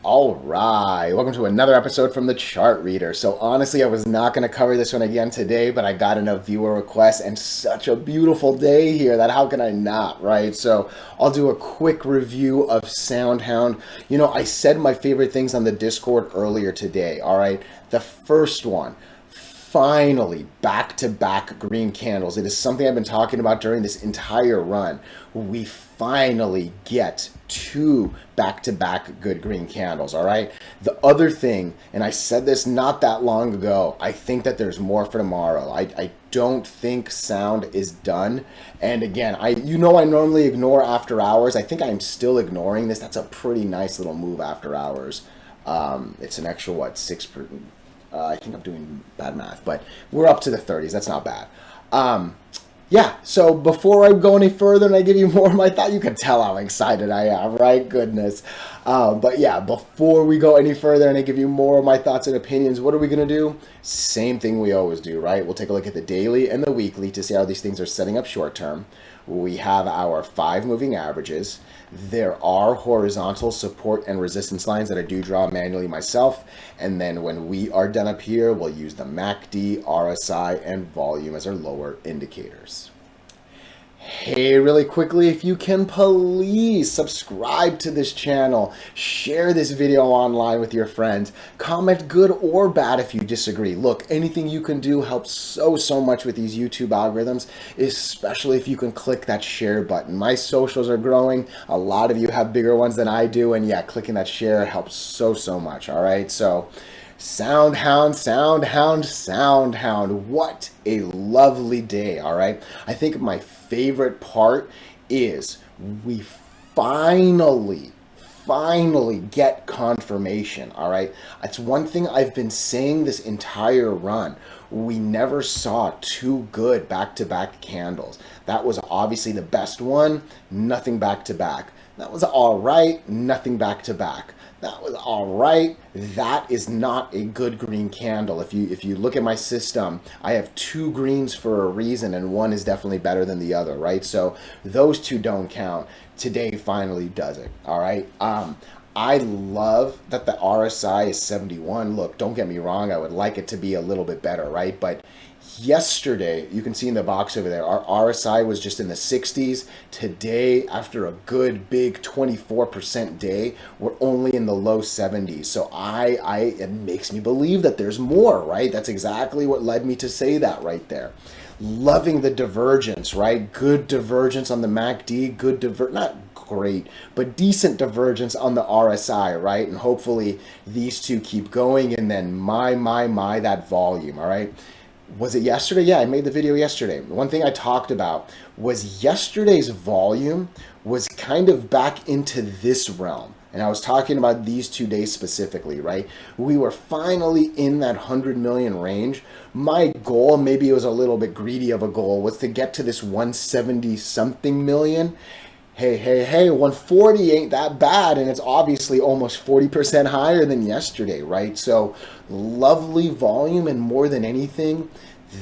All right, welcome to another episode from the Chart Reader. So honestly, I was not going to cover this one again today, but I got enough viewer requests and such a beautiful day here that how can I not, right? So I'll do a quick review of SoundHound. You know, I said my favorite things on the Discord earlier today, all right? The first one, finally, back-to-back green candles. It is something I've been talking about during this entire run. We finally get two back-to-back good green candles, all right? The other thing, and I said this not that long ago, I think that there's more for tomorrow. I don't think sound is done. And again, I normally ignore after hours. I think I'm still ignoring this. That's a pretty nice little move after hours. It's an extra, what, 6%? I think I'm doing bad math, but we're up to the 30s. That's not bad. Yeah, so before I go any further and I give you more of my thought, you can tell how excited I am, right? Goodness. But yeah, before we go any further and I give you more of my thoughts and opinions, what are we going to do? Same thing we always do, right? We'll take a look at the daily and the weekly to see how these things are setting up short term. We have our 5 moving averages. There are horizontal support and resistance lines that I do draw manually myself. And then when we are done up here, we'll use the MACD, RSI, and volume as our lower indicators. Hey, really quickly, if you can please subscribe to this channel, share this video online with your friends, comment good or bad if you disagree. Look, anything you can do helps so much with these YouTube algorithms, especially if you can click that share button. My socials are growing. A lot of you have bigger ones than I do, and yeah, clicking that share helps so much, all right? So, SoundHound, SoundHound, SoundHound. What a lovely day, all right? I think my favorite part is we finally get confirmation, all right? It's one thing I've been saying this entire run. We never saw 2 good back-to-back candles. That was obviously the best one, nothing back-to-back. That was all right, nothing back-to-back. That was all right. That is not a good green candle. If you look at my system, I have 2 greens for a reason, and one is definitely better than the other, right? So those 2 don't count. Today finally does it, all right? I love that the RSI is 71. Look, don't get me wrong. I would like it to be a little bit better, right? But yesterday, you can see in the box over there, our RSI was just in the 60s. Today, after a good big 24% day, we're only in the low 70s. So it makes me believe that there's more, right? That's exactly what led me to say that right there. Loving the divergence, right? Good divergence on the MACD, not great, but decent divergence on the RSI, right? And hopefully these 2 keep going, and then that volume, all right? Was it yesterday? Yeah, I made the video yesterday. One thing I talked about was yesterday's volume was kind of back into this realm. And I was talking about these 2 days specifically, right? We were finally in that 100 million range. My goal, maybe it was a little bit greedy of a goal, was to get to this 170 something million. Hey, 140 ain't that bad, and it's obviously almost 40% higher than yesterday, right? So lovely volume, and more than anything,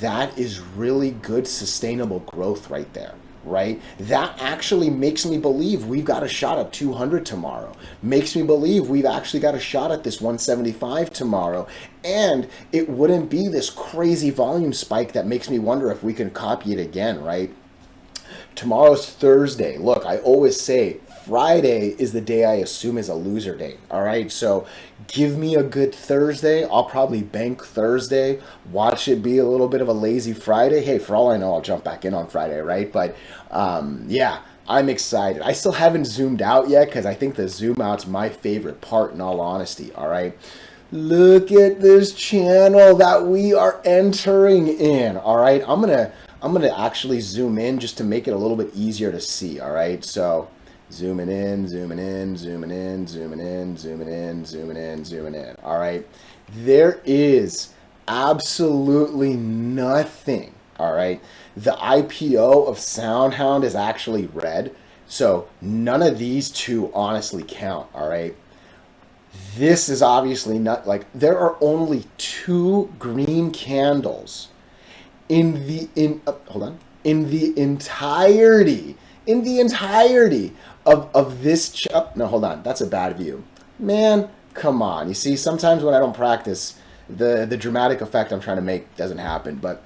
that is really good sustainable growth right there, right? That actually makes me believe we've got a shot at 200 tomorrow. Makes me believe we've actually got a shot at this 175 tomorrow. And it wouldn't be this crazy volume spike that makes me wonder if we can copy it again, right? Tomorrow's Thursday. Look, I always say Friday is the day I assume is a loser day. All right, so give me a good Thursday. I'll probably bank Thursday, watch it be a little bit of a lazy Friday. Hey, for all I know, I'll jump back in on Friday, right? But yeah, I'm excited. I still haven't zoomed out yet because I think the zoom out's my favorite part, in all honesty. All right. Look at this channel that we are entering in. All right, I'm gonna actually zoom in just to make it a little bit easier to see, all right? So zooming in, zooming in, zooming in, zooming in, zooming in, zooming in, zooming in, all right? There is absolutely nothing, all right? The IPO of SoundHound is actually red, so none of these 2 honestly count, all right? This is obviously not, like, there are only 2 green candles in the entirety of this no, hold on, that's a bad view, man. Come on. You see, sometimes when I don't practice, the dramatic effect I'm trying to make doesn't happen. But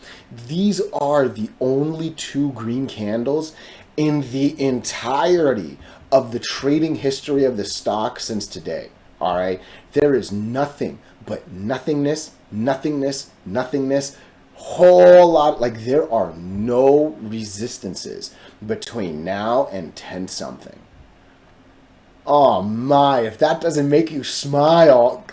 these are the only two green candles in the entirety of the trading history of the stock since today. All right. There is nothing but nothingness, nothingness, nothingness. Whole lot. Like, there are no resistances between now and 10 something. Oh my, if that doesn't make you smile,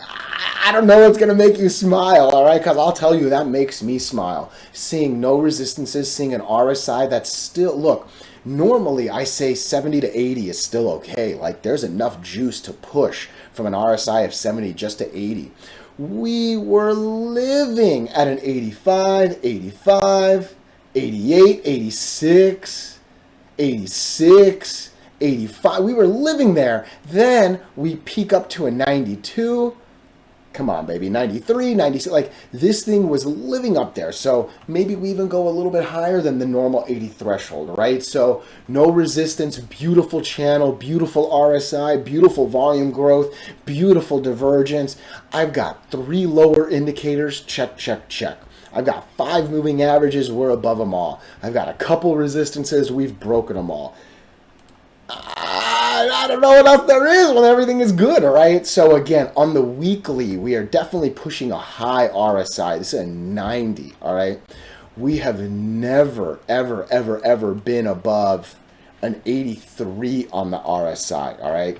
I don't know what's going to make you smile, all right? Because I'll tell you, that makes me smile. Seeing no resistances, seeing an RSI that's still, look, normally I say 70 to 80 is still okay. Like, there's enough juice to push from an RSI of 70 just to 80. We were living at an 85, 85, 88, 86, 86, 85. We were living there. Then we peak up to a 92. Come on, baby. 93, 96. Like, this thing was living up there. So maybe we even go a little bit higher than the normal 80 threshold, right? So no resistance, beautiful channel, beautiful RSI, beautiful volume growth, beautiful divergence. I've got 3 lower indicators. Check, check, check. I've got 5 moving averages. We're above them all. I've got a couple resistances. We've broken them all. I don't know what else there is when everything is good, all right? So again, on the weekly, we are definitely pushing a high RSI. This is a 90, all right? We have never, ever, ever, ever been above an 83 on the RSI, all right?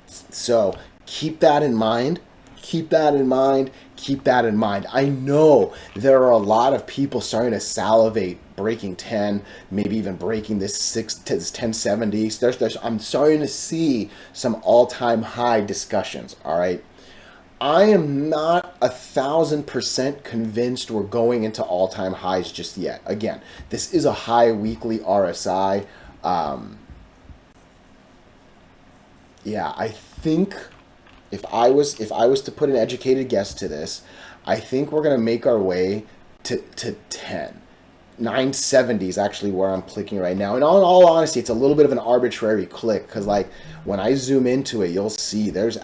So keep that in mind. Keep that in mind. Keep that in mind. I know there are a lot of people starting to salivate breaking 10, maybe even breaking this 1070. I'm starting to see some all-time high discussions, all right? I am not 1,000% convinced we're going into all-time highs just yet. Again, this is a high weekly RSI. Yeah, I think if I was to put an educated guess to this, I think we're gonna make our way to 10. 970 is actually where I'm clicking right now. And in all honesty, it's a little bit of an arbitrary click because, like, when I zoom into it, you'll see let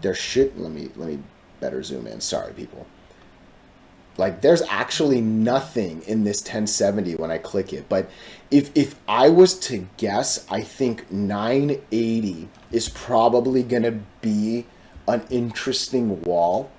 me better zoom in. Sorry, people. Like, there's actually nothing in this 1070 when I click it. But if I was to guess, I think 980 is probably gonna be an interesting wall.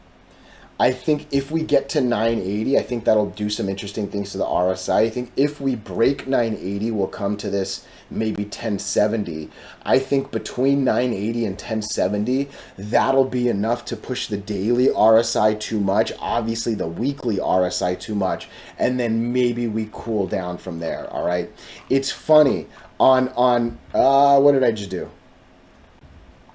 I think if we get to 980, I think that'll do some interesting things to the RSI. I think if we break 980, we'll come to this maybe 1070. I think between 980 and 1070, that'll be enough to push the daily RSI too much, obviously the weekly RSI too much, and then maybe we cool down from there, all right? It's funny, what did I just do?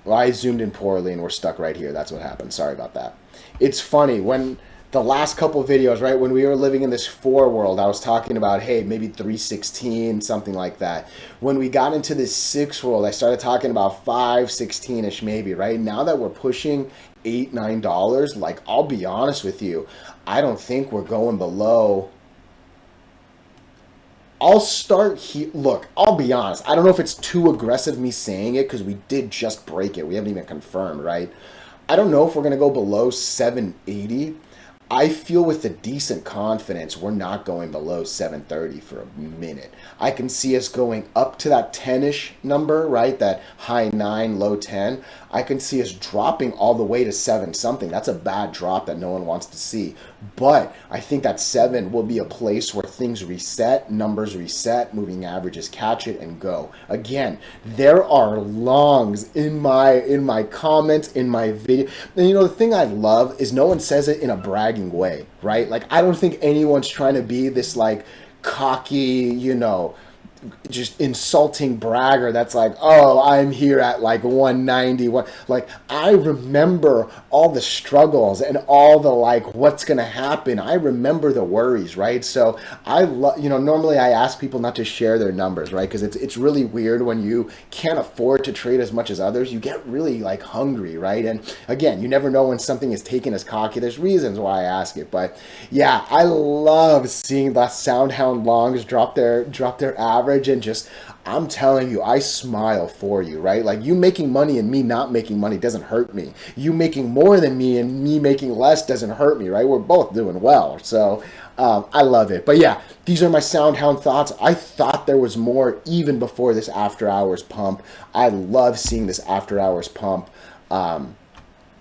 Well, I zoomed in poorly and we're stuck right here. That's what happened. Sorry about that. It's funny, when the last couple of videos, right, when we were living in this 4 world, I was talking about, hey, maybe 316, something like that. When we got into this 6 world, I started talking about 516-ish maybe, right? Now that we're pushing $8, $9, like, I'll be honest with you, I don't think we're going below. I'll start here. Look, I'll be honest. I don't know if it's too aggressive me saying it because we did just break it. We haven't even confirmed, right? I don't know if we're going to go below 780. I feel with a decent confidence we're not going below 730 for a minute. I can see us going up to that 10-ish number, right? That high 9, low 10. I can see us dropping all the way to 7 something. That's a bad drop that no one wants to see. But I think that 7 will be a place where things reset, numbers reset, moving averages catch it and go. Again, there are longs in my comments, in my video. And you know, the thing I love is no one says it in a bragging way, right? Like, I don't think anyone's trying to be this, like, cocky, you know, just insulting bragger that's like, oh, I'm here at like 191. Like, I remember all the struggles and all the, like, what's gonna happen. I remember the worries, right? So I love, you know, normally I ask people not to share their numbers, right? Because it's really weird when you can't afford to trade as much as others. You get really, like, hungry, right? And again, you never know when something is taken as cocky. There's reasons why I ask it, but yeah, I love seeing the SoundHound longs drop their average. And just, I'm telling you, I smile for you, right? Like, you making money and me not making money doesn't hurt me. You making more than me and me making less doesn't hurt me, right? We're both doing well. So I love it. But yeah, these are my SoundHound thoughts. I thought there was more even before this after hours pump. I love seeing this after hours pump.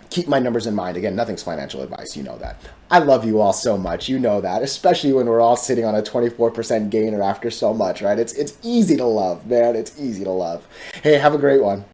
Keep my numbers in mind. Again, nothing's financial advice. You know that. I love you all so much. You know that, especially when we're all sitting on a 24% gainer after so much, right? It's easy to love, man. It's easy to love. Hey, have a great one.